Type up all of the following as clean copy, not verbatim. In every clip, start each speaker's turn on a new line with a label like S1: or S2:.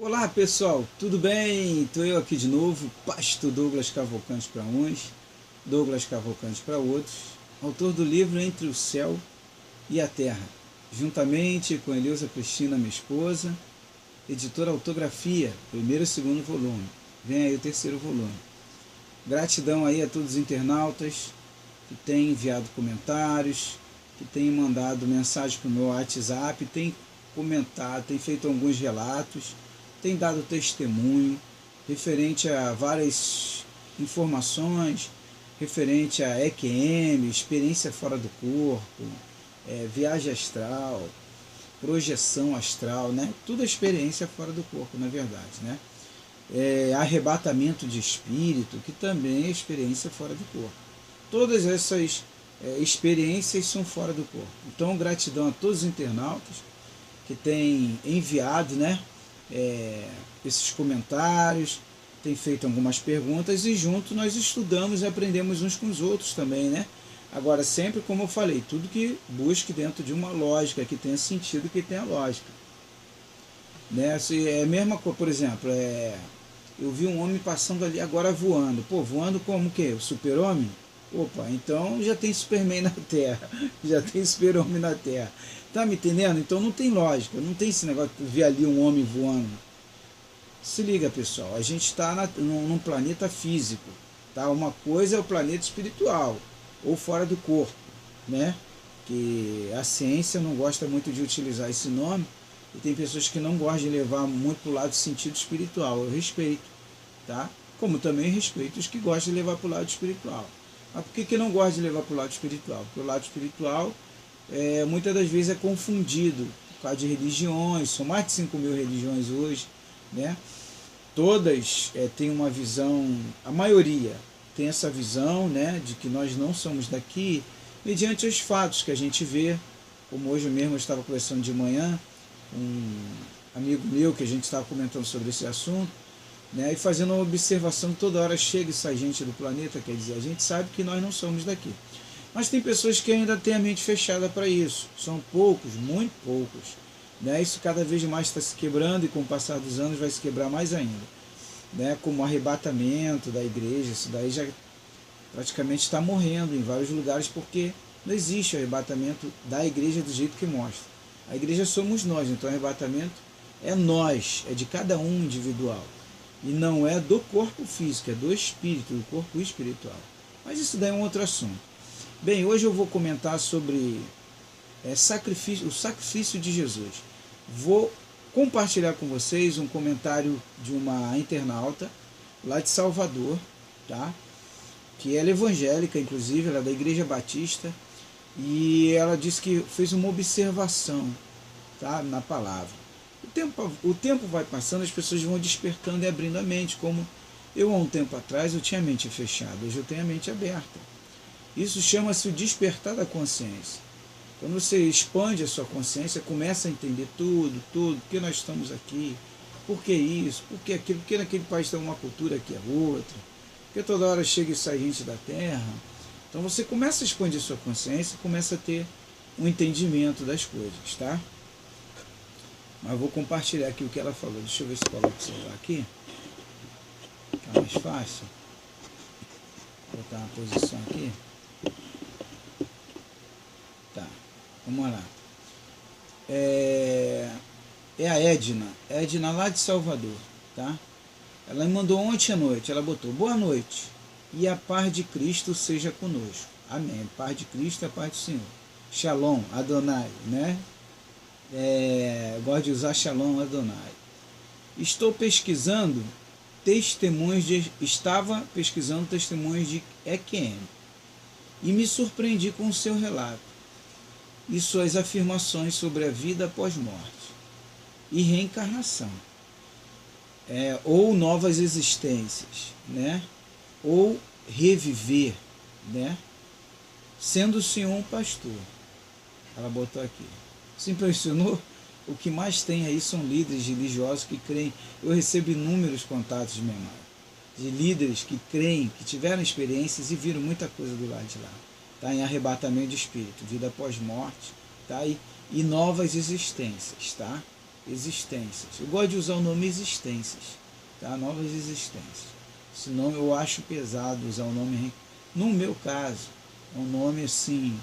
S1: Olá pessoal, tudo bem? Estou eu aqui de novo, pastor Douglas Cavalcante para uns, Douglas Cavalcante para outros, autor do livro Entre o Céu e a Terra, juntamente com Eleusa Cristina, minha esposa, editora Autografia, primeiro e segundo volume. Vem aí o terceiro volume. Gratidão aí a todos os internautas que têm enviado comentários, que têm mandado mensagem para o meu WhatsApp, têm comentado, têm feito alguns relatos, tem dado testemunho referente a várias informações, referente a EQM, experiência fora do corpo, viagem astral, projeção astral, né? Tudo é experiência fora do corpo, na verdade, né? Arrebatamento de espírito, que também é experiência fora do corpo. Todas essas experiências são fora do corpo. Então, gratidão a todos os internautas que têm enviado, né? Esses comentários, tem feito algumas perguntas e junto nós estudamos e aprendemos uns com os outros também, né? Agora, sempre como eu falei, tudo que busque dentro de uma lógica, que tenha sentido, que tenha lógica. Né? É a mesma coisa, por exemplo, eu vi um homem passando ali agora voando. Pô, voando como o quê? O super-homem? Opa, então já tem Superman na Terra, já tem super-homem na Terra. Tá me entendendo? Então não tem lógica, não tem esse negócio de ver ali um homem voando. Se liga, pessoal, a gente está num planeta físico, tá? Uma coisa é o planeta espiritual, ou fora do corpo, né? Que a ciência não gosta muito de utilizar esse nome, e tem pessoas que não gostam de levar muito para o lado do sentido espiritual. Eu respeito, tá? Como também respeito os que gostam de levar para o lado espiritual. Mas por que não gosta de levar para o lado espiritual? Porque o lado espiritual muitas das vezes é confundido por causa de religiões. São mais de 5.000 religiões hoje, né? Todas têm uma visão, a maioria tem essa visão, né, de que nós não somos daqui, mediante os fatos que a gente vê. Como hoje mesmo eu estava conversando de manhã, um amigo meu que a gente estava comentando sobre esse assunto, né, e fazendo uma observação que toda hora chega e sai gente do planeta, quer dizer, a gente sabe que nós não somos daqui. Mas tem pessoas que ainda têm a mente fechada para isso. São poucos, muito poucos. Né? Isso cada vez mais está se quebrando e com o passar dos anos vai se quebrar mais ainda. Né? Como o arrebatamento da igreja, isso daí já praticamente está morrendo em vários lugares porque não existe o arrebatamento da igreja do jeito que mostra. A igreja somos nós, então o arrebatamento é nós, é de cada um individual. E não é do corpo físico, é do espírito, do corpo espiritual. Mas isso daí é um outro assunto. Bem, hoje eu vou comentar sobre o sacrifício de Jesus. Vou compartilhar com vocês um comentário de uma internauta lá de Salvador, tá? Que ela é evangélica, inclusive, ela é da Igreja Batista, e ela disse que fez uma observação, tá, na palavra. O tempo vai passando, as pessoas vão despertando e abrindo a mente, como eu há um tempo atrás eu tinha a mente fechada, hoje eu tenho a mente aberta. Isso chama-se o despertar da consciência. Quando você expande a sua consciência, começa a entender tudo, por que nós estamos aqui, por que isso, por que aquilo, por que naquele país tem uma cultura, aqui é outra, porque toda hora chega e sai gente da terra. Então você começa a expandir a sua consciência e começa a ter um entendimento das coisas, tá? Mas eu vou compartilhar aqui o que ela falou. Deixa eu ver se eu coloco o celular aqui, fica mais fácil. Vou botar uma posição aqui. Tá, vamos lá. É a Edna lá de Salvador, tá? Ela me mandou ontem à noite, ela botou: boa noite, e a paz de Cristo seja conosco. Amém. Paz de Cristo, a paz do Senhor. Shalom, Adonai, né? Gosto de usar Shalom, Adonai. Estava pesquisando testemunhos de EQM e me surpreendi com o seu relato e suas afirmações sobre a vida após morte e reencarnação, ou novas existências, né? Ou reviver, né? Sendo o Senhor um pastor. Ela botou aqui. Se impressionou? O que mais tem aí são líderes religiosos que creem. Eu recebo inúmeros contatos de memória de líderes que creem, que tiveram experiências e viram muita coisa do lado de lá. Tá? Em arrebatamento de espírito, vida após morte, tá? E novas existências, tá? existências. Eu gosto de usar o nome existências, tá? Novas existências. Esse nome eu acho pesado usar o nome, no meu caso, é um nome assim.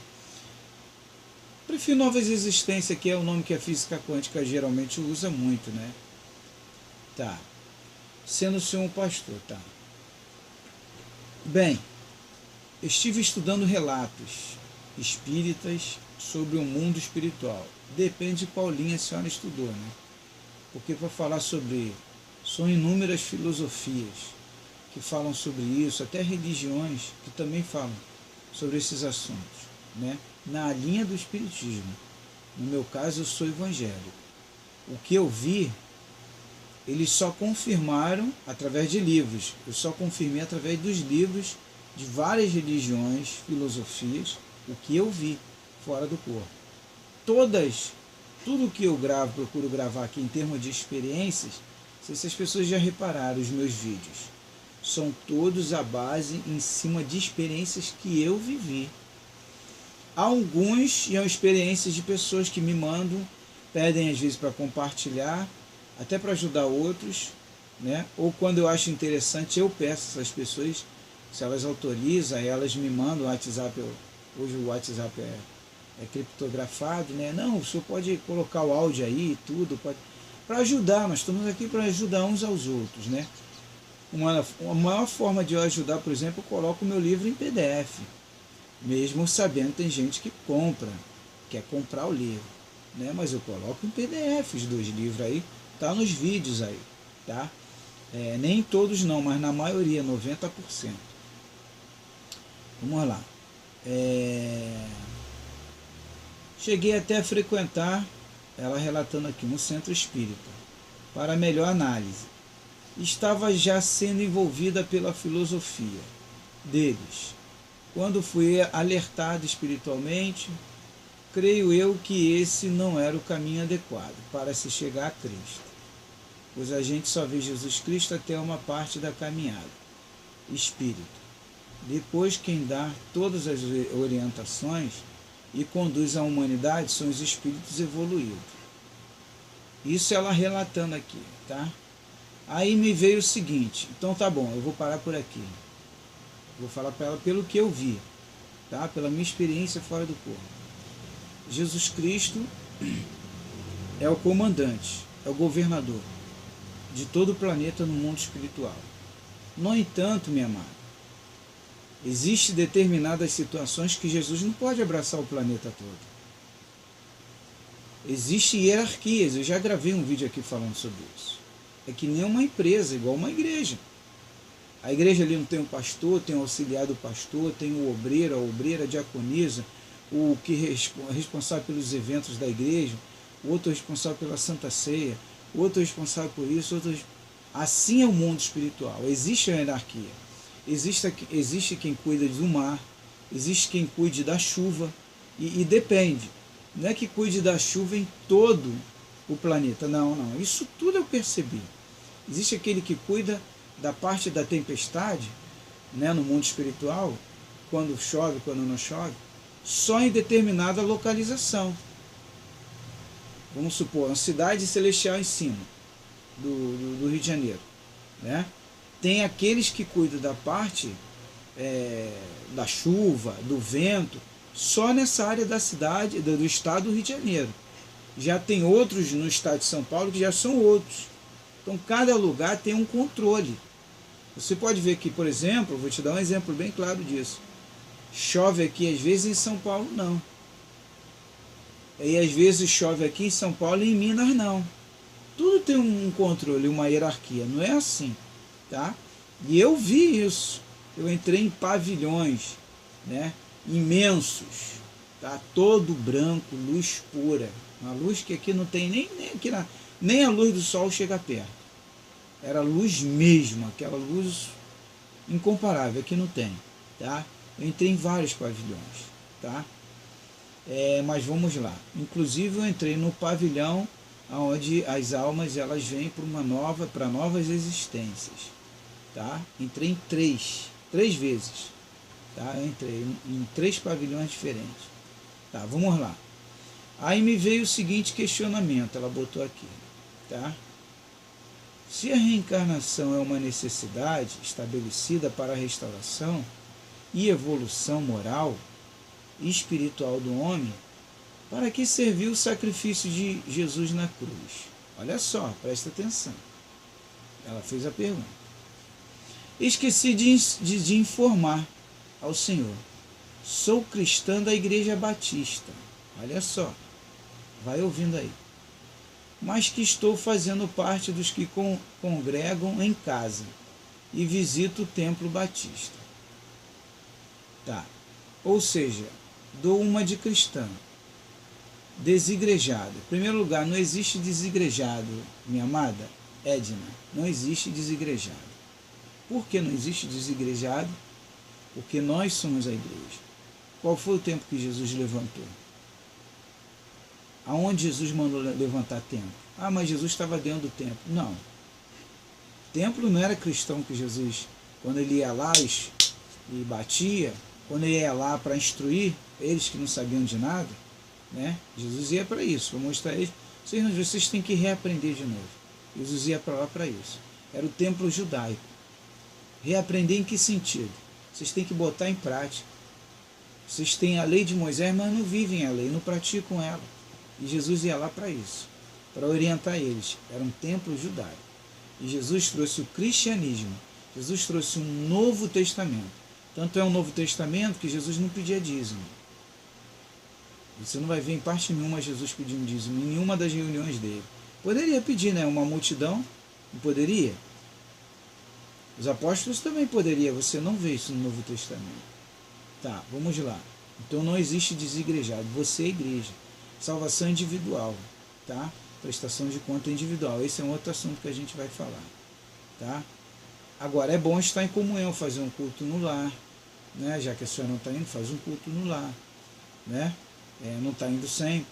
S1: Prefiro novas existências, que é o nome que a física quântica geralmente usa muito, né? Tá. Sendo o senhor um pastor, tá? Bem, estive estudando relatos espíritas sobre o mundo espiritual. Depende de qual linha a senhora estudou, né? Porque para falar sobre... São inúmeras filosofias que falam sobre isso, até religiões que também falam sobre esses assuntos, né? Na linha do espiritismo. No meu caso, eu sou evangélico. O que eu vi, eles só confirmaram através de livros. Eu só confirmei através dos livros de várias religiões, filosofias, o que eu vi fora do corpo. Tudo que eu gravo, procuro gravar aqui em termos de experiências, não sei se as pessoas já repararam os meus vídeos, são todos à base em cima de experiências que eu vivi. Alguns são experiências de pessoas que me mandam, pedem às vezes para compartilhar, até para ajudar outros, né? Ou quando eu acho interessante, eu peço essas pessoas, se elas autorizam, elas me mandam o WhatsApp. Hoje o WhatsApp é criptografado, né? Não, o senhor pode colocar o áudio aí e tudo, para ajudar. Nós estamos aqui para ajudar uns aos outros, né? Uma maior forma de eu ajudar, por exemplo, eu coloco o meu livro em PDF, mesmo sabendo que tem gente que quer comprar o livro, né? Mas eu coloco em PDF os 2 livros aí, tá nos vídeos aí, tá? Nem todos não, mas na maioria, 90%. Vamos lá. Cheguei até a frequentar, ela relatando aqui, um centro espírita, para melhor análise. Estava já sendo envolvida pela filosofia deles. Quando fui alertado espiritualmente, creio eu que esse não era o caminho adequado para se chegar a Cristo, pois a gente só vê Jesus Cristo até uma parte da caminhada. Espírito. Depois quem dá todas as orientações e conduz a humanidade são os espíritos evoluídos. Isso ela relatando aqui, tá? Aí me veio o seguinte, então tá bom, eu vou parar por aqui. Vou falar para ela pelo que eu vi, tá? Pela minha experiência fora do corpo. Jesus Cristo é o comandante, é o governador de todo o planeta no mundo espiritual. No entanto, minha amada, existem determinadas situações que Jesus não pode abraçar o planeta todo. Existem hierarquias, eu já gravei um vídeo aqui falando sobre isso. É que nem uma empresa, igual uma igreja. A igreja ali não tem um pastor, tem o auxiliar do pastor, tem o obreiro, a obreira, a diaconisa, o que é responsável pelos eventos da igreja, o outro é responsável pela Santa Ceia, o outro é responsável por isso, Assim é o mundo espiritual. Existe a hierarquia. Existe quem cuida do mar, existe quem cuide da chuva, e depende. Não é que cuide da chuva em todo o planeta, não. Isso tudo eu percebi. Existe aquele que cuida da parte da tempestade, né, no mundo espiritual, quando chove, quando não chove, só em determinada localização. Vamos supor, uma cidade celestial em cima do Rio de Janeiro, né? Tem aqueles que cuidam da parte da chuva, do vento, só nessa área da cidade, do estado do Rio de Janeiro. Já tem outros no estado de São Paulo que já são outros. Então, cada lugar tem um controle. Você pode ver que, por exemplo, vou te dar um exemplo bem claro disso. Chove aqui, às vezes, em São Paulo, não. E às vezes chove aqui em São Paulo e em Minas, não. Tudo tem um controle, uma hierarquia. Não é assim, tá? E eu vi isso. Eu entrei em pavilhões, né, imensos, tá? Todo branco, luz pura. Uma luz que aqui não tem nem a luz do sol chega perto. Era luz mesmo, aquela luz incomparável, aqui não tem, tá? Eu entrei em vários pavilhões, tá? Mas vamos lá. Inclusive eu entrei no pavilhão onde as almas elas vêm para novas existências, tá? Entrei em três vezes, tá? Eu entrei em 3 pavilhões diferentes, tá? Vamos lá. Aí me veio o seguinte questionamento, ela botou aqui. Tá? Se a reencarnação é uma necessidade estabelecida para a restauração e evolução moral e espiritual do homem, para que serviu o sacrifício de Jesus na cruz? Olha só, presta atenção. Ela fez a pergunta. Esqueci de informar ao Senhor. Sou cristã da Igreja Batista. Olha só, vai ouvindo aí. Mas que estou fazendo parte dos que congregam em casa e visito o Templo Batista. Tá. Ou seja, dou uma de cristã. Desigrejado. Em primeiro lugar, não existe desigrejado, minha amada Edna. Não existe desigrejado. Por que não existe desigrejado? Porque nós somos a igreja. Qual foi o templo que Jesus levantou? Aonde Jesus mandou levantar templo? Ah, mas Jesus estava dentro do templo. Não. O templo não era cristão que Jesus, quando ele ia lá e batia, quando ele ia lá para instruir eles que não sabiam de nada, né? Jesus ia para isso, para mostrar a eles, vocês têm que reaprender de novo. Jesus ia para lá para isso. Era o templo judaico. Reaprender em que sentido? Vocês têm que botar em prática. Vocês têm a lei de Moisés, mas não vivem a lei, não praticam ela. E Jesus ia lá para isso, para orientar eles. Era um templo judaico. E Jesus trouxe o cristianismo. Jesus trouxe um novo testamento. Tanto é um novo testamento que Jesus não pedia dízimo. Você não vai ver em parte nenhuma Jesus pedindo dízimo, em nenhuma das reuniões dele. Poderia pedir, né? Uma multidão, não poderia? Os apóstolos também poderiam, você não vê isso no Novo Testamento. Tá, vamos lá. Então não existe desigrejado, você é igreja. Salvação individual, tá? Prestação de conta individual. Esse é um outro assunto que a gente vai falar, tá? Agora, é bom estar em comunhão, fazer um culto no lar, né? Já que a senhora não está indo, faz um culto no lar, né? Não está indo sempre.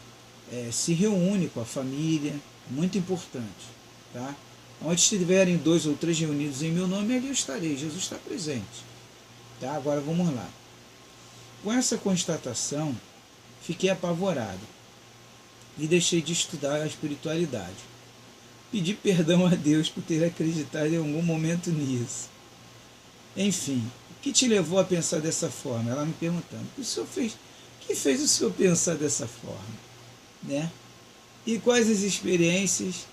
S1: Se reúne com a família, muito importante, tá? Onde estiverem 2 ou 3 reunidos em meu nome, ali eu estarei. Jesus está presente, tá? Agora vamos lá. Com essa constatação, fiquei apavorado e deixei de estudar a espiritualidade. Pedi perdão a Deus por ter acreditado em algum momento nisso. Enfim, o que te levou a pensar dessa forma? Ela me perguntando, o que o senhor fez? O que fez o senhor pensar dessa forma? Né? E quais as experiências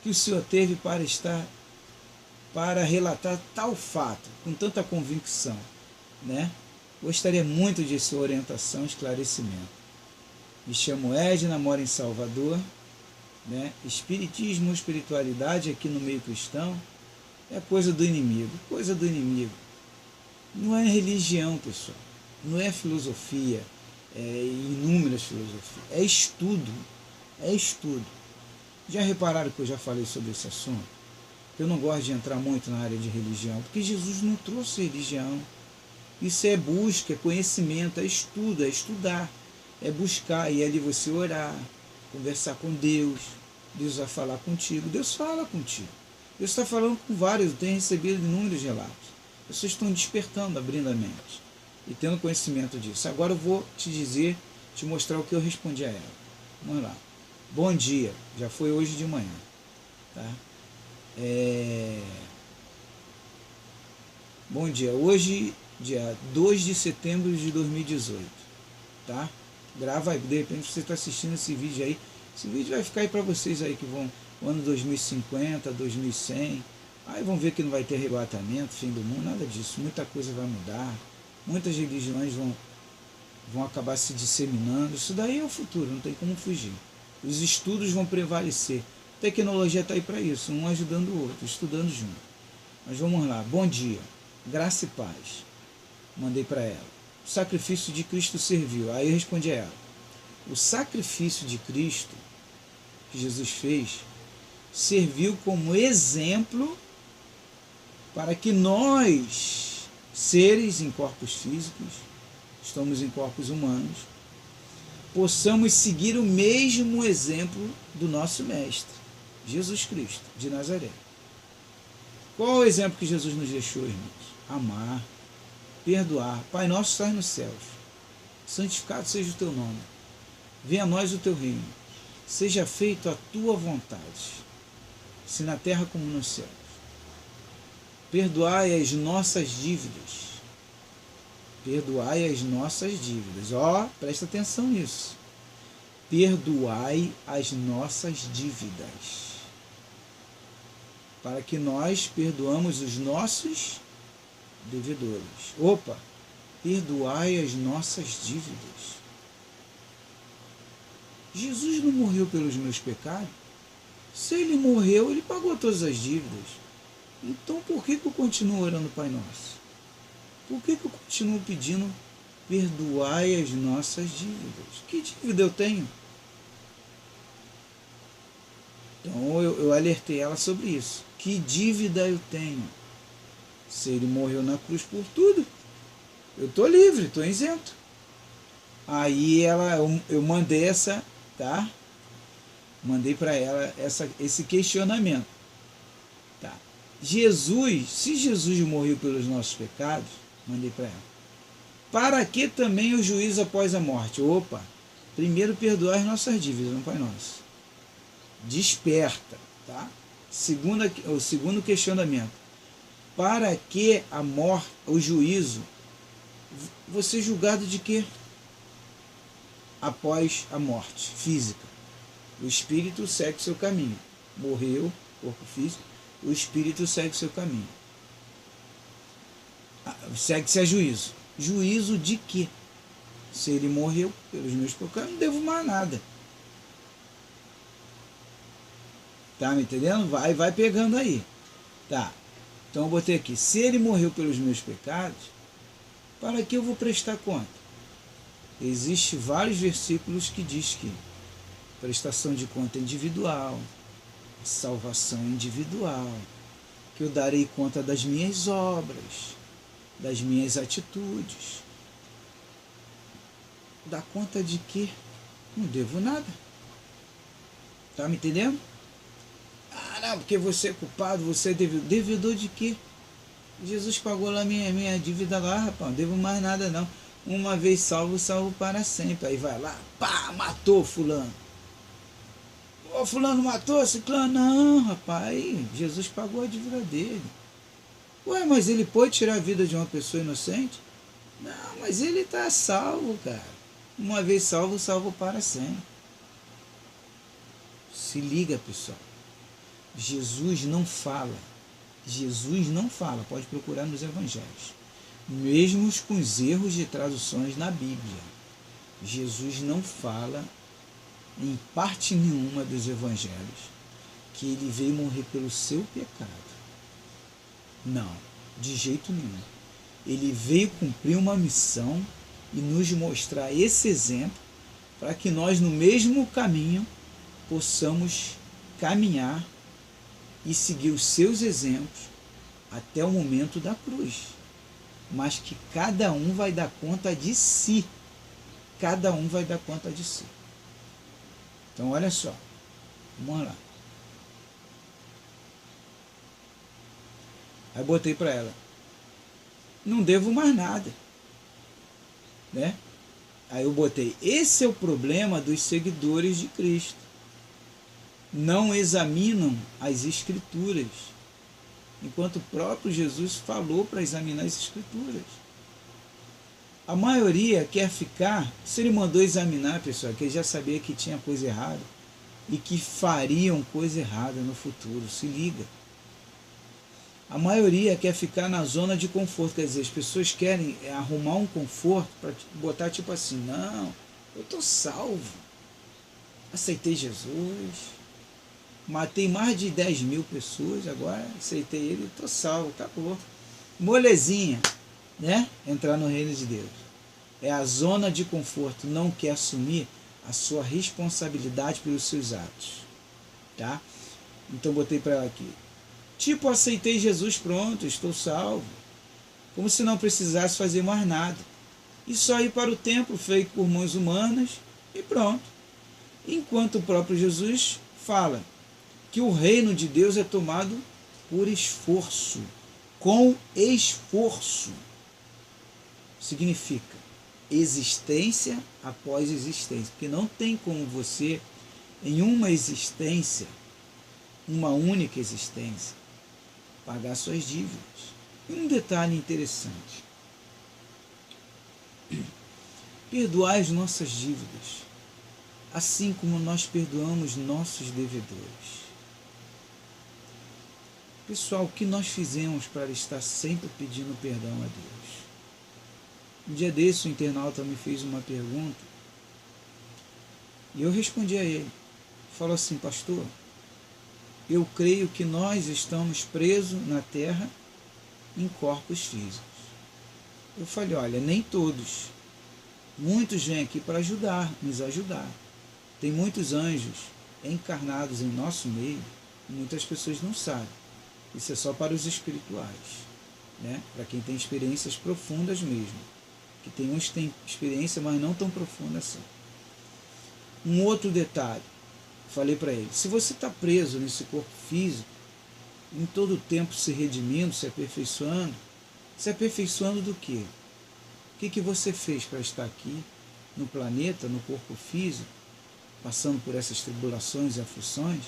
S1: que o senhor teve para relatar tal fato, com tanta convicção, né? Gostaria muito de sua orientação e esclarecimento. Me chamo Edna, moro em Salvador, né? Espiritismo, espiritualidade aqui no meio cristão é coisa do inimigo, coisa do inimigo. Não é religião, pessoal, não é filosofia, inúmeras filosofias, é estudo, é estudo. Já repararam que eu já falei sobre esse assunto? Eu não gosto de entrar muito na área de religião, porque Jesus não trouxe religião. Isso é busca, é conhecimento, é estudo, é estudar, é buscar, e ali você orar, conversar com Deus, Deus vai falar contigo, Deus fala contigo. Deus está falando com vários, eu tenho recebido inúmeros relatos. Vocês estão despertando, abrindo a mente e tendo conhecimento disso. Agora eu vou te mostrar o que eu respondi a ela. Vamos lá. Bom dia, já foi hoje de manhã, tá? Bom dia, hoje, dia 2 de setembro de 2018, tá? Grava aí, de repente você está assistindo esse vídeo aí, esse vídeo vai ficar aí para vocês aí que vão, no ano 2050, 2100, aí vão ver que não vai ter arrebatamento, fim do mundo, nada disso, muita coisa vai mudar, muitas religiões vão acabar se disseminando, isso daí é o futuro, não tem como fugir. Os estudos vão prevalecer. A tecnologia está aí para isso, um ajudando o outro, estudando junto. Mas vamos lá, bom dia, graça e paz. Mandei para ela. O sacrifício de Cristo serviu. Aí eu respondi a ela. O sacrifício de Cristo, que Jesus fez, serviu como exemplo para que nós, seres em corpos físicos, estamos em corpos humanos, possamos seguir o mesmo exemplo do nosso Mestre, Jesus Cristo, de Nazaré. Qual é o exemplo que Jesus nos deixou, irmãos? Amar, perdoar. Pai nosso estás nos céus, santificado seja o teu nome. Venha a nós o teu reino. seja feita a tua vontade, se na terra como nos céus. Perdoai as nossas dívidas. Perdoai as nossas dívidas. Ó, presta atenção nisso. Perdoai as nossas dívidas. Para que nós perdoamos os nossos devedores. Opa! Perdoai as nossas dívidas. Jesus não morreu pelos meus pecados? Se ele morreu, ele pagou todas as dívidas. Então por que eu continuo orando Pai Nosso? Por que eu continuo pedindo perdoai as nossas dívidas? Que dívida eu tenho? Então eu alertei ela sobre isso. Que dívida eu tenho? Se ele morreu na cruz por tudo, eu estou livre, estou isento. Aí eu mandei essa, tá? Mandei para ela esse questionamento. Tá? Se Jesus morreu pelos nossos pecados, mandei para ela. Para que também o juízo após a morte? Opa! Primeiro perdoar as nossas dívidas, não Pai Nosso. Desperta, tá? O segundo questionamento. Para que a morte, o juízo, você julgado de quê? Após a morte física. O espírito segue seu caminho. Morreu, corpo físico, o espírito segue seu caminho. Segue-se a juízo. Juízo de quê? Se ele morreu pelos meus pecados, não devo mais nada. Tá me entendendo? Vai pegando aí. Tá. Então eu botei aqui. Se ele morreu pelos meus pecados, para que eu vou prestar conta? Existem vários versículos que diz que prestação de conta individual, salvação individual, que eu darei conta das minhas obras, das minhas atitudes. Dá conta de quê? Não devo nada. Tá me entendendo? Ah, não, porque você é culpado, você é devedor. Devedor de quê? Jesus pagou lá minha dívida lá, rapaz, não devo mais nada não. Uma vez salvo, salvo para sempre. Aí vai lá, pá, matou fulano. Ô, fulano matou, ciclano? Não, rapaz, Jesus pagou a dívida dele. Ué, mas ele pode tirar a vida de uma pessoa inocente? Não, mas ele está salvo, cara. Uma vez salvo, salvo para sempre. Se liga, pessoal. Jesus não fala. Jesus não fala. Pode procurar nos evangelhos. Mesmo com os erros de traduções na Bíblia. Jesus não fala em parte nenhuma dos evangelhos que ele veio morrer pelo seu pecado. Não, de jeito nenhum. Ele veio cumprir uma missão e nos mostrar esse exemplo para que nós, no mesmo caminho, possamos caminhar e seguir os seus exemplos até o momento da cruz. Mas que cada um vai dar conta de si. Cada um vai dar conta de si. Então, olha só. Vamos lá. Aí botei para ela. Não devo mais nada. Né? Aí eu botei. Esse é o problema dos seguidores de Cristo. Não examinam as Escrituras. Enquanto o próprio Jesus falou para examinar as Escrituras. A maioria quer ficar, se ele mandou examinar, pessoal, que ele já sabia que tinha coisa errada e que fariam coisa errada no futuro, se liga. A maioria quer ficar na zona de conforto, quer dizer, as pessoas querem arrumar um conforto para botar tipo assim, não, eu estou salvo, aceitei Jesus, matei mais de 10.000 pessoas, agora aceitei ele, estou salvo, acabou. Molezinha, né? Entrar no reino de Deus. É a zona de conforto, não quer assumir a sua responsabilidade pelos seus atos. Tá? Então botei para ela aqui. Tipo, aceitei Jesus, pronto, estou salvo. Como se não precisasse fazer mais nada. E só ir para o templo feito por mãos humanas e pronto. Enquanto o próprio Jesus fala que o reino de Deus é tomado por esforço. Com esforço. Significa existência após existência. Porque não tem como você em uma existência, uma única existência, pagar suas dívidas. E um detalhe interessante: perdoai as nossas dívidas, assim como nós perdoamos nossos devedores. Pessoal, o que nós fizemos para estar sempre pedindo perdão a Deus? Um dia desse, o internauta me fez uma pergunta e eu respondi a ele. Falou assim: pastor, eu creio que nós estamos presos na terra em corpos físicos. Eu falei: olha, nem todos. Muitos vêm aqui para nos ajudar. Tem muitos anjos encarnados em nosso meio e muitas pessoas não sabem. Isso é só para os espirituais, né? Para quem tem experiências profundas mesmo. Que tem uns que têm experiência, mas não tão profunda assim. Um outro detalhe, falei para ele: se você está preso nesse corpo físico, em todo o tempo se redimindo, se aperfeiçoando do quê? O que você fez para estar aqui no planeta, no corpo físico, passando por essas tribulações e aflições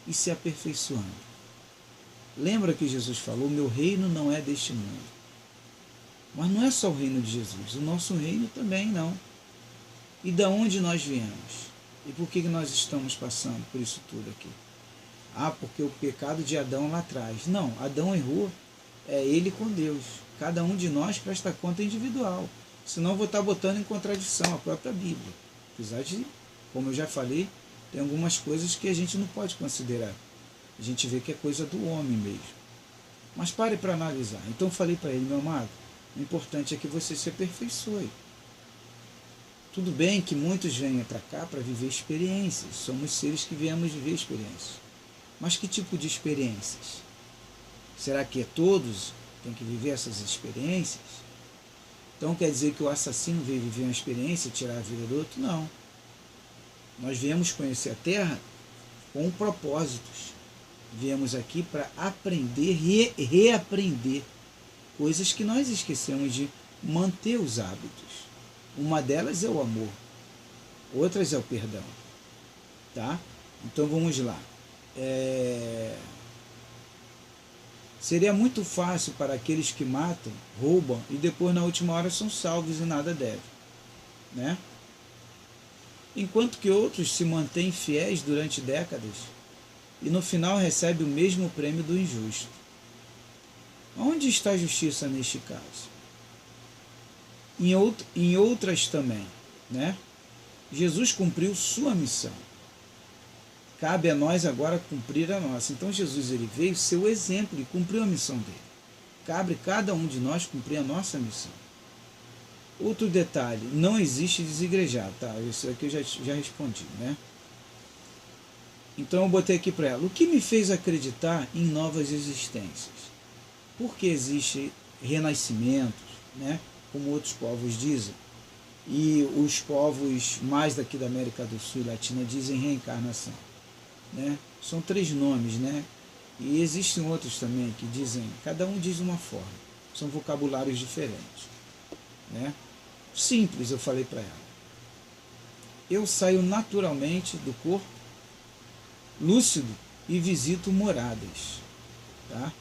S1: e se aperfeiçoando? Lembra que Jesus falou: meu reino não é deste mundo. Mas não é só o reino de Jesus, o nosso reino também não. E da onde nós viemos? E por que nós estamos passando por isso tudo aqui? Porque o pecado de Adão lá atrás. Não, Adão errou, é ele com Deus. Cada um de nós presta conta individual. Senão eu vou estar botando em contradição a própria Bíblia. Apesar de, como eu já falei, tem algumas coisas que a gente não pode considerar. A gente vê que é coisa do homem mesmo. Mas pare para analisar. Então eu falei para ele: meu amado, o importante é que você se aperfeiçoe. Tudo bem que muitos venham para cá para viver experiências. Somos seres que viemos viver experiências. Mas que tipo de experiências? Será que todos têm que viver essas experiências? Então quer dizer que o assassino veio viver uma experiência e tirar a vida do outro? Não. Nós viemos conhecer a Terra com propósitos. Viemos aqui para aprender e reaprender coisas que nós esquecemos de manter os hábitos. Uma delas é o amor, outras é o perdão. Tá? Então vamos lá. Seria muito fácil para aqueles que matam, roubam e depois na última hora são salvos e nada devem, né? Enquanto que outros se mantêm fiéis durante décadas e no final recebem o mesmo prêmio do injusto. Onde está a justiça neste caso? Em outras também, né? Jesus cumpriu sua missão. Cabe a nós agora cumprir a nossa. Então Jesus ele veio ser o exemplo e cumpriu a missão dele. Cabe cada um de nós cumprir a nossa missão. Outro detalhe: não existe desigrejado, tá? Isso aqui eu já respondi, né? Então eu botei aqui para ela: o que me fez acreditar em novas existências? Porque existe renascimentos, né? Como outros povos dizem, e os povos mais daqui da América do Sul e Latina dizem reencarnação, né? São 3 nomes, né? E existem outros também que dizem, cada um diz uma forma, são vocabulários diferentes, né? Simples, eu falei para ela: eu saio naturalmente do corpo, lúcido, e visito moradas, tá?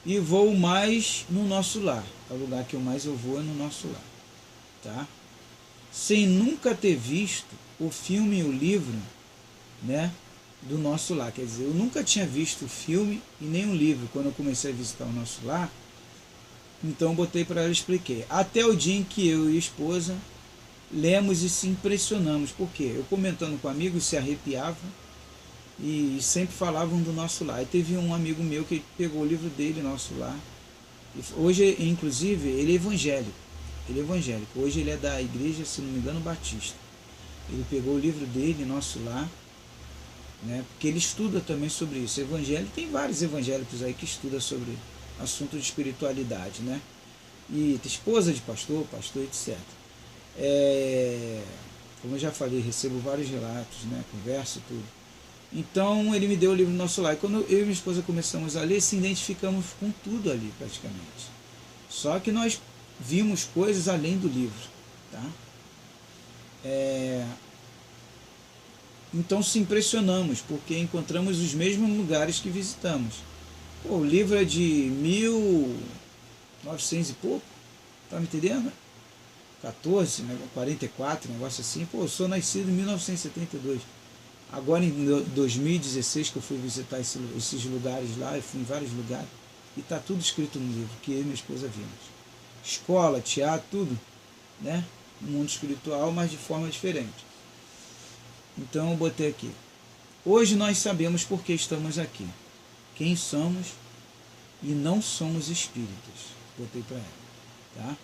S1: E vou mais no nosso lar. O lugar que eu mais vou é no nosso lar, tá? Sem nunca ter visto o filme e o livro, né, do nosso lar. Quer dizer, eu nunca tinha visto o filme e nem o livro quando eu comecei a visitar o nosso lar. Então eu botei para ela e expliquei. Até o dia em que eu e a esposa lemos e se impressionamos. Por quê? Eu comentando com amigos se arrepiavam e sempre falavam do nosso lar. E teve um amigo meu que pegou o livro dele, Nosso Lar. Hoje, inclusive, ele é evangélico. Hoje ele é da igreja, se não me engano, batista. Ele pegou o livro dele, Nosso Lar, né? Porque ele estuda também sobre isso. Evangelho, tem vários evangélicos aí que estudam sobre assunto de espiritualidade, né? E esposa de pastor, etc. Como eu já falei, recebo vários relatos, né? Converso e tudo. Então ele me deu o livro Nosso Lar. E quando eu e minha esposa começamos a ler, se identificamos com tudo ali praticamente. Só que nós vimos coisas além do livro, tá? então se impressionamos, porque encontramos os mesmos lugares que visitamos. Pô, o livro é de 1900 e pouco, tá me entendendo? 14, 44, negócio assim. Pô, eu sou nascido em 1972. Agora em 2016 que eu fui visitar esses lugares lá, eu fui em vários lugares, e está tudo escrito no livro, que eu e minha esposa vimos. Escola, teatro, tudo, né? No mundo espiritual, mas de forma diferente. Então eu botei aqui. Hoje nós sabemos por que estamos aqui. Quem somos e não somos espíritos. Botei para ela, tá?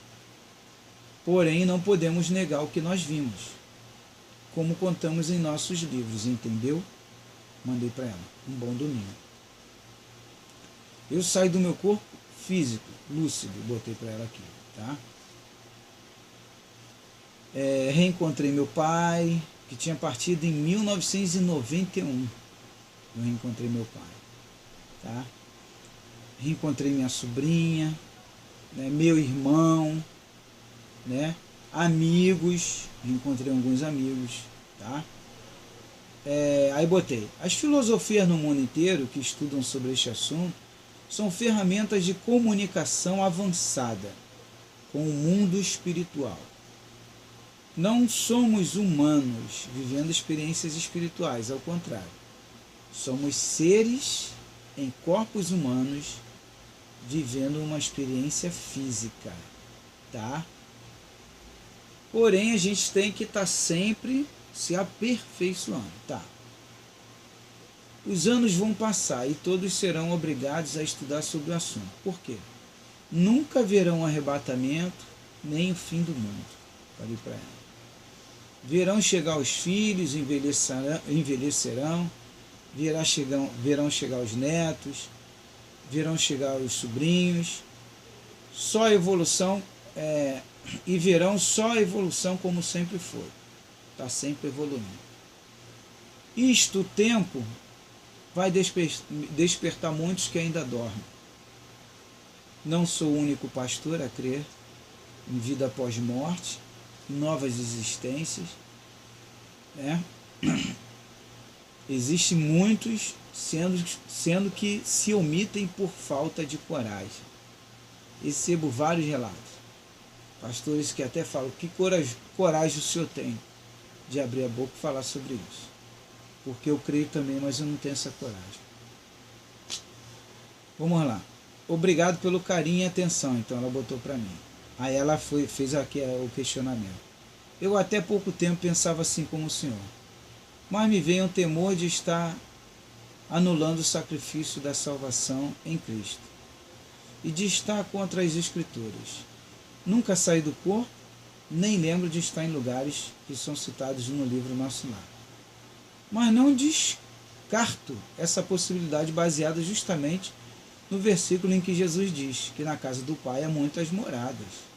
S1: Porém, não podemos negar o que nós vimos, como contamos em nossos livros, entendeu? Mandei para ela. Um bom domingo. Eu saio do meu corpo físico, lúcido, botei para ela aqui, tá? Reencontrei meu pai, que tinha partido em 1991. Eu reencontrei meu pai, tá? Reencontrei minha sobrinha, né, meu irmão, né, amigos, reencontrei alguns amigos, tá? Aí botei, as filosofias no mundo inteiro que estudam sobre este assunto são ferramentas de comunicação avançada com o mundo espiritual. Não somos humanos vivendo experiências espirituais, ao contrário. Somos seres em corpos humanos vivendo uma experiência física, tá? Porém, a gente tem que estar sempre se aperfeiçoando, tá? Os anos vão passar e todos serão obrigados a estudar sobre o assunto. Por quê? Nunca verão verão nem o fim do mundo. Falei para ela. Verão chegar os filhos, envelhecerão, verão chegar os netos, verão chegar os sobrinhos, só a evolução, e verão só a evolução como sempre foi. Está sempre evoluindo. Isto, o tempo, vai despertar muitos que ainda dormem. Não sou o único pastor a crer em vida após morte, novas existências, né? Existem muitos, sendo que se omitem por falta de coragem. Recebo vários relatos. Pastores que até falam, que coragem o senhor tem de abrir a boca e falar sobre isso? Porque eu creio também, mas eu não tenho essa coragem. Vamos lá. Obrigado pelo carinho e atenção, então ela botou para mim. Aí ela fez aqui o questionamento. Eu até pouco tempo pensava assim como o senhor, mas me veio um temor de estar anulando o sacrifício da salvação em Cristo e de estar contra as Escrituras. Nunca saí do corpo, nem lembro de estar em lugares que são citados no livro Nosso Lar. Mas não descarto essa possibilidade baseada justamente no versículo em que Jesus diz que na casa do Pai há muitas moradas.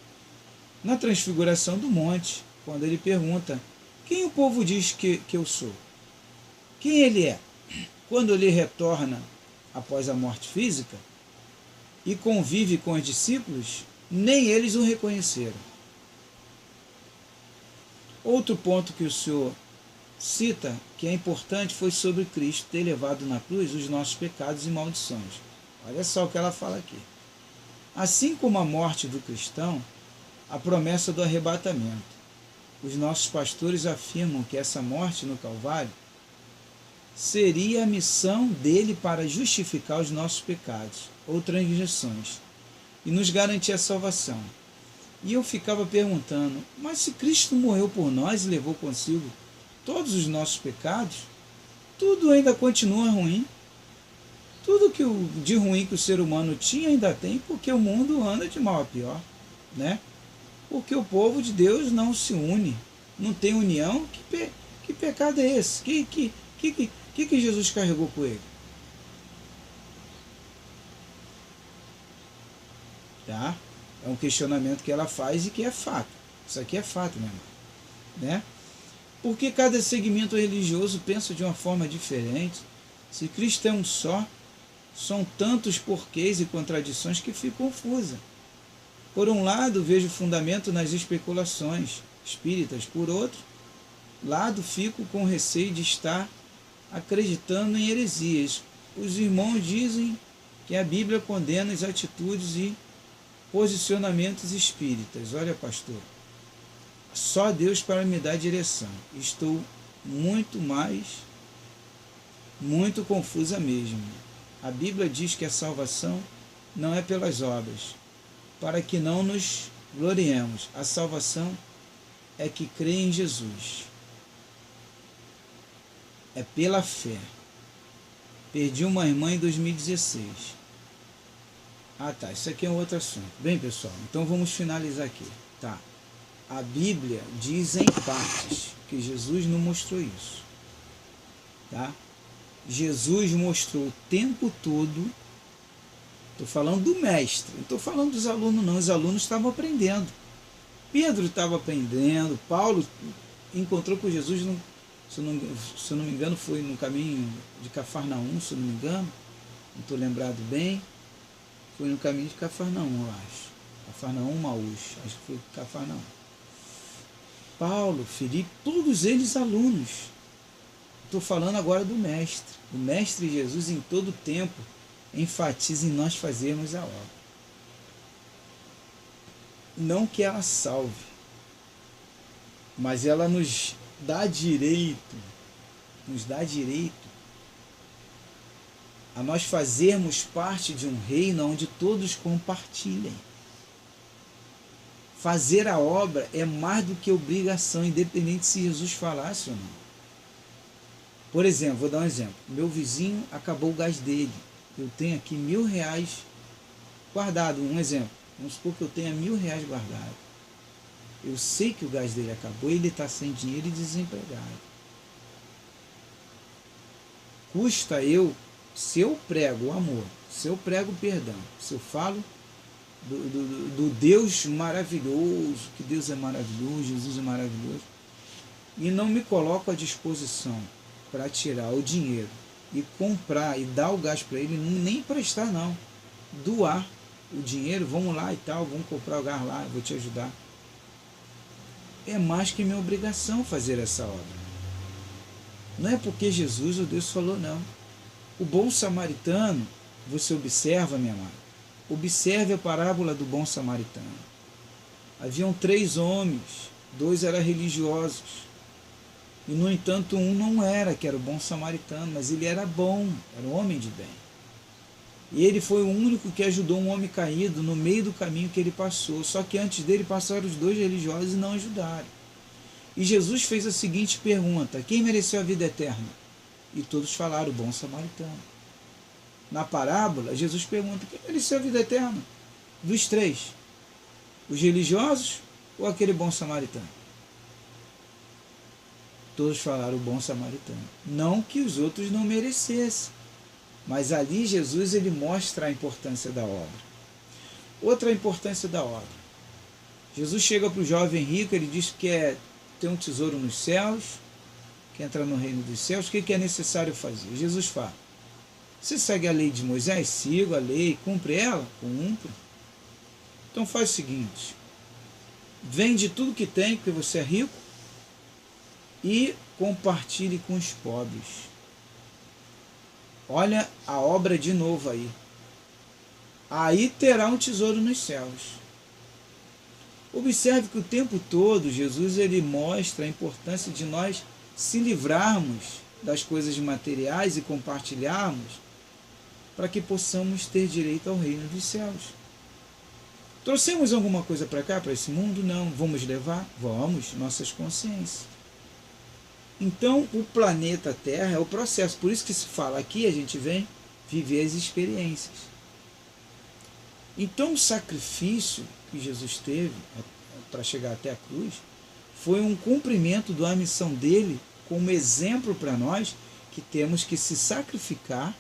S1: Na transfiguração do monte, quando ele pergunta, quem o povo diz que eu sou? Quem ele é? Quando ele retorna após a morte física e convive com os discípulos, nem eles o reconheceram. Outro ponto que o senhor cita, que é importante, foi sobre Cristo ter levado na cruz os nossos pecados e maldições. Olha só o que ela fala aqui. Assim como a morte do cristão, a promessa do arrebatamento. Os nossos pastores afirmam que essa morte no Calvário seria a missão dele para justificar os nossos pecados ou transgressões e nos garantir a salvação. E eu ficava perguntando, mas se Cristo morreu por nós e levou consigo todos os nossos pecados, tudo ainda continua ruim. Tudo de ruim que o ser humano tinha ainda tem, porque o mundo anda de mal a pior, né? Porque o povo de Deus não se une, não tem união. Que pecado é esse? Que Jesus carregou com ele? Tá? É um questionamento que ela faz e que é fato. Isso aqui é fato, meu irmão, né? Porque cada segmento religioso pensa de uma forma diferente. Se Cristo é um só, são tantos porquês e contradições que fico confusa. Por um lado, vejo fundamento nas especulações espíritas, por outro, lado fico com receio de estar acreditando em heresias. Os irmãos dizem que a Bíblia condena as atitudes e posicionamentos espíritas. Olha, pastor, só Deus para me dar direção. Estou muito confusa mesmo. A Bíblia diz que a salvação não é pelas obras, para que não nos gloriemos. A salvação é que crê em Jesus. É pela fé. Perdi uma irmã em 2016. Ah, tá. Isso aqui é um outro assunto. Bem, pessoal, então vamos finalizar aqui. Tá. A Bíblia diz em partes que Jesus não mostrou isso. Tá? Jesus mostrou o tempo todo. Estou falando do mestre, não estou falando dos alunos não. Os alunos estavam aprendendo. Pedro estava aprendendo. Paulo encontrou com Jesus, se eu não me engano, foi no caminho de Cafarnaum, se eu não me engano. Não estou lembrado bem. Foi no caminho de Cafarnaum, eu acho. Cafarnaum, Maús. Acho que foi Cafarnaum. Paulo, Filipe, todos eles alunos. Estou falando agora do mestre. O mestre Jesus, em todo tempo, enfatiza em nós fazermos a obra. Não que ela salve, mas ela nos dá direito a nós fazermos parte de um reino onde todos compartilhem. Fazer a obra é mais do que obrigação, independente se Jesus falasse ou não. Por exemplo, vou dar um exemplo. Meu vizinho acabou o gás dele. Eu tenho aqui R$1.000 guardado. Um exemplo. Vamos supor que eu tenha R$1.000 guardado. Eu sei que o gás dele acabou e ele está sem dinheiro e desempregado. Custa eu, se eu prego o amor, se eu prego o perdão, se eu falo do Deus maravilhoso, que Deus é maravilhoso, Jesus é maravilhoso, e não me coloco à disposição para tirar o dinheiro e comprar e dar o gás para ele, nem emprestar não, doar o dinheiro, vamos lá e tal, vamos comprar o gás lá, eu vou te ajudar. É mais que minha obrigação fazer essa obra. Não é porque Jesus ou Deus falou, não. O bom samaritano, você observa, minha amada, observe a parábola do bom samaritano. Haviam 3 homens, 2 eram religiosos, e no entanto um não era, que era o bom samaritano, mas ele era bom, era um homem de bem. E ele foi o único que ajudou um homem caído no meio do caminho que ele passou, só que antes dele passaram os 2 religiosos e não ajudaram. E Jesus fez a seguinte pergunta: quem mereceu a vida eterna? E todos falaram, o bom samaritano. Na parábola, Jesus pergunta, quem mereceu a vida eterna? Dos 3, os religiosos ou aquele bom samaritano? Todos falaram, o bom samaritano. Não que os outros não merecessem, mas ali Jesus ele mostra a importância da obra. Outra importância da obra. Jesus chega para o jovem rico, ele diz que quer ter um tesouro nos céus, quer entrar no reino dos céus, o que é necessário fazer? Jesus fala, você segue a lei de Moisés? Siga a lei, cumpre ela? Cumpre. Então faz o seguinte, vende tudo que tem, porque você é rico, e compartilhe com os pobres. Olha a obra de novo aí. Aí terá um tesouro nos céus. Observe que o tempo todo Jesus ele mostra a importância de nós se livrarmos das coisas materiais e compartilharmos para que possamos ter direito ao reino dos céus. Trouxemos alguma coisa para cá, para esse mundo? Não. Vamos levar? Vamos, nossas consciências. Então, o planeta Terra é o processo. Por isso que se fala aqui, a gente vem viver as experiências. Então, o sacrifício que Jesus teve para chegar até a cruz foi um cumprimento da missão dele como exemplo para nós que temos que se sacrificar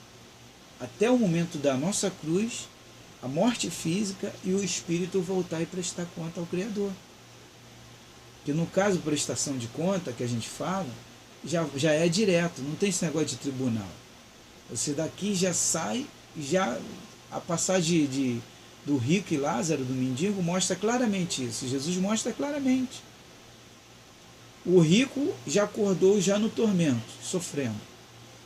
S1: até o momento da nossa cruz, a morte física e o espírito voltar e prestar conta ao Criador. Que no caso, prestação de conta que a gente fala, já é direto, não tem esse negócio de tribunal. Você daqui já sai, já a passagem do rico e Lázaro, do mendigo, mostra claramente isso. Jesus mostra claramente. O rico já acordou já no tormento, sofrendo.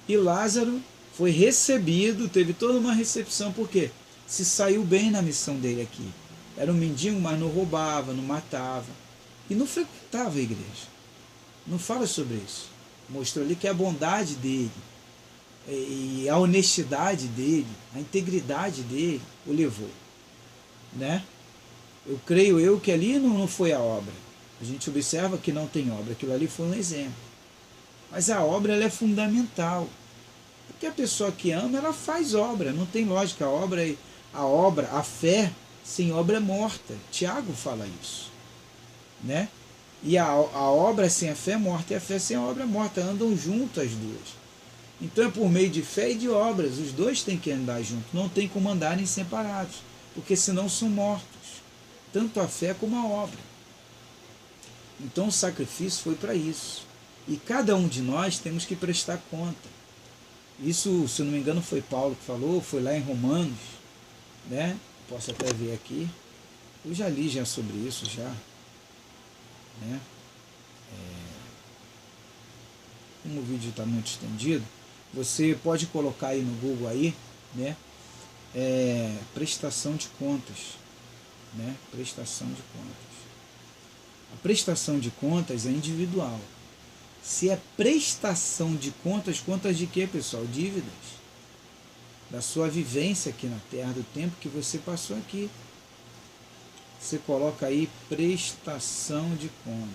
S1: E Lázaro foi recebido, teve toda uma recepção, porque se saiu bem na missão dele aqui. Era um mendigo, mas não roubava, não matava. E não frequentava a igreja. Não fala sobre isso. Mostrou ali que a bondade dele, e a honestidade dele, a integridade dele, o levou. Né? Eu creio que ali não foi a obra. A gente observa que não tem obra. Aquilo ali foi um exemplo. Mas a obra ela é fundamental. Porque a pessoa que ama, ela faz obra. Não tem lógica. A fé sem obra é morta. Tiago fala isso. Né? E a obra sem a fé é morta. E a fé sem a obra é morta. Andam juntas as duas. Então é por meio de fé e de obras. Os dois têm que andar juntos. Não tem como andarem separados. Porque senão são mortos. Tanto a fé como a obra. Então o sacrifício foi para isso. E cada um de nós temos que prestar conta. Isso, se eu não me engano, foi Paulo que falou, foi lá em Romanos, né? Posso até ver aqui. Eu já li sobre isso já. Né? Como o vídeo está muito estendido, você pode colocar aí no Google aí, né? Prestação de contas. Né? Prestação de contas. A prestação de contas é individual. Se é prestação de contas, contas de quê, pessoal? Dívidas. Da sua vivência aqui na Terra, do tempo que você passou aqui. Você coloca aí prestação de contas.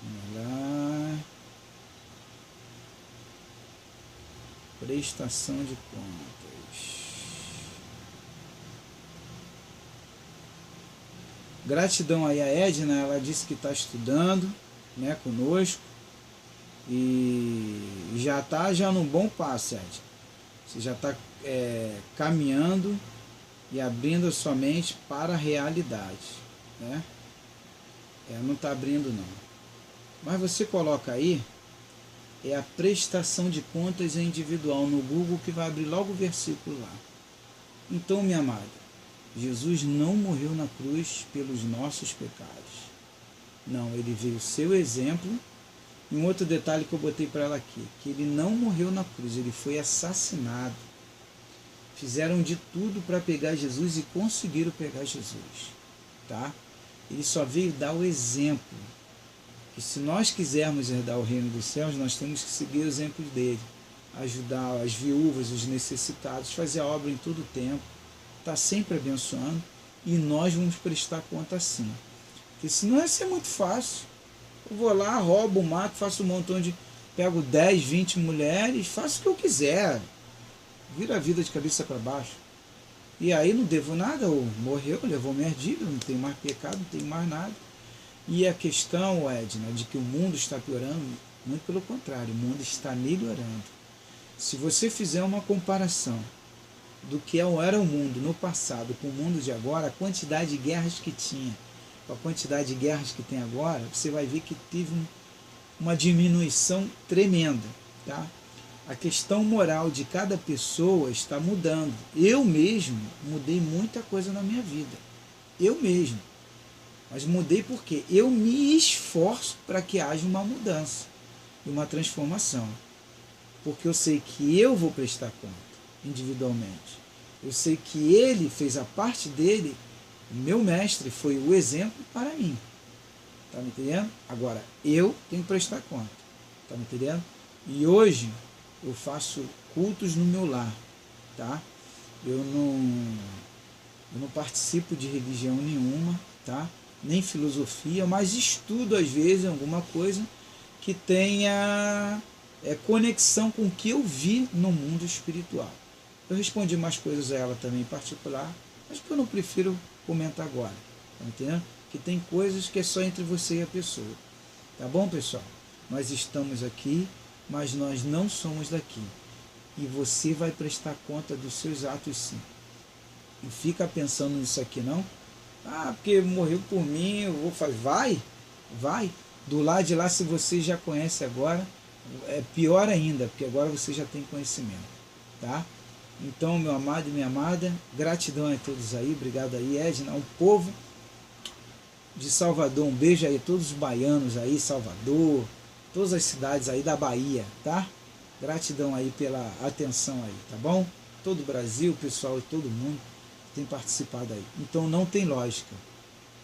S1: Vamos lá. Prestação de contas. Gratidão aí a Edna, ela disse que está estudando, né, conosco, e já está num bom passo, Edna. Você já está caminhando e abrindo a sua mente para a realidade, né? Não está abrindo não. Mas você coloca aí, a prestação de contas individual no Google, que vai abrir logo o versículo lá. Então, minha amada, Jesus não morreu na cruz pelos nossos pecados. Não, ele veio seu exemplo. E um outro detalhe que eu botei para ela aqui, que ele não morreu na cruz, ele foi assassinado. Fizeram de tudo para pegar Jesus e conseguiram pegar Jesus. Tá? Ele só veio dar o exemplo. Que se nós quisermos herdar o reino dos céus, nós temos que seguir o exemplo dele. Ajudar as viúvas, os necessitados, fazer a obra em todo o tempo. Está sempre abençoando, e nós vamos prestar conta assim. Porque senão ia ser muito fácil. Eu vou lá, roubo, mato, faço um montão de... Pego 10, 20 mulheres, faço o que eu quiser. Vira a vida de cabeça para baixo. E aí não devo nada, ou morreu, levou minha dívida, não tenho mais pecado, não tenho mais nada. E a questão, Edna, de que o mundo está piorando, muito pelo contrário, o mundo está melhorando. Se você fizer uma comparação do que era o mundo no passado com o mundo de agora, a quantidade de guerras que tinha, com a quantidade de guerras que tem agora, você vai ver que teve uma diminuição tremenda. Tá? A questão moral de cada pessoa está mudando. Eu mesmo mudei muita coisa na minha vida. Eu mesmo. Mas mudei porque eu me esforço para que haja uma mudança e uma transformação. Porque eu sei que eu vou prestar conta individualmente. Eu sei que ele fez a parte dele, meu mestre foi o exemplo para mim. Tá me entendendo? Agora, eu tenho que prestar conta. Tá me entendendo? E hoje eu faço cultos no meu lar. Tá? Eu não participo de religião nenhuma, tá? Nem filosofia, mas estudo às vezes alguma coisa que tenha conexão com o que eu vi no mundo espiritual. Eu respondi mais coisas a ela também em particular, mas que eu não prefiro comentar agora, tá entendendo? Que tem coisas que é só entre você e a pessoa. Tá bom, pessoal? Nós estamos aqui, mas nós não somos daqui. E você vai prestar conta dos seus atos sim. Não fica pensando nisso aqui não. Ah, porque morreu por mim, eu vou fazer. Vai. Do lado de lá, se você já conhece agora, é pior ainda, porque agora você já tem conhecimento. Tá? Então, meu amado e minha amada, gratidão a todos aí, obrigado aí, Edna, ao povo de Salvador, um beijo aí a todos os baianos aí, Salvador, todas as cidades aí da Bahia, tá? Gratidão aí pela atenção aí, tá bom? Todo o Brasil, pessoal, todo mundo tem participado aí. Então não tem lógica,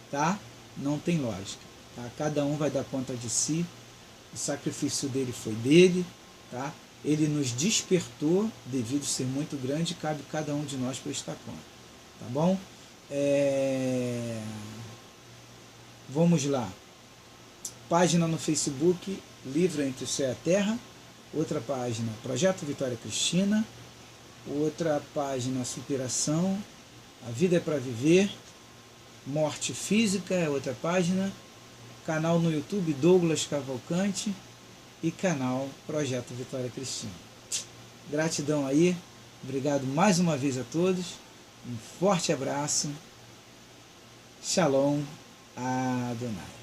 S1: tá? Não tem lógica, tá? Cada um vai dar conta de si, o sacrifício dele foi dele, tá? Ele nos despertou, devido ser muito grande, cabe cada um de nós prestar conta, tá bom? Vamos lá. Página no Facebook, Livro Entre o Céu e a Terra. Outra página, Projeto Vitória Cristina. Outra página, Superação. A Vida é para Viver. Morte Física é outra página. Canal no YouTube, Douglas Cavalcante. E canal Projeto Vitória Cristina. Gratidão aí. Obrigado mais uma vez a todos. Um forte abraço. Shalom Adonai.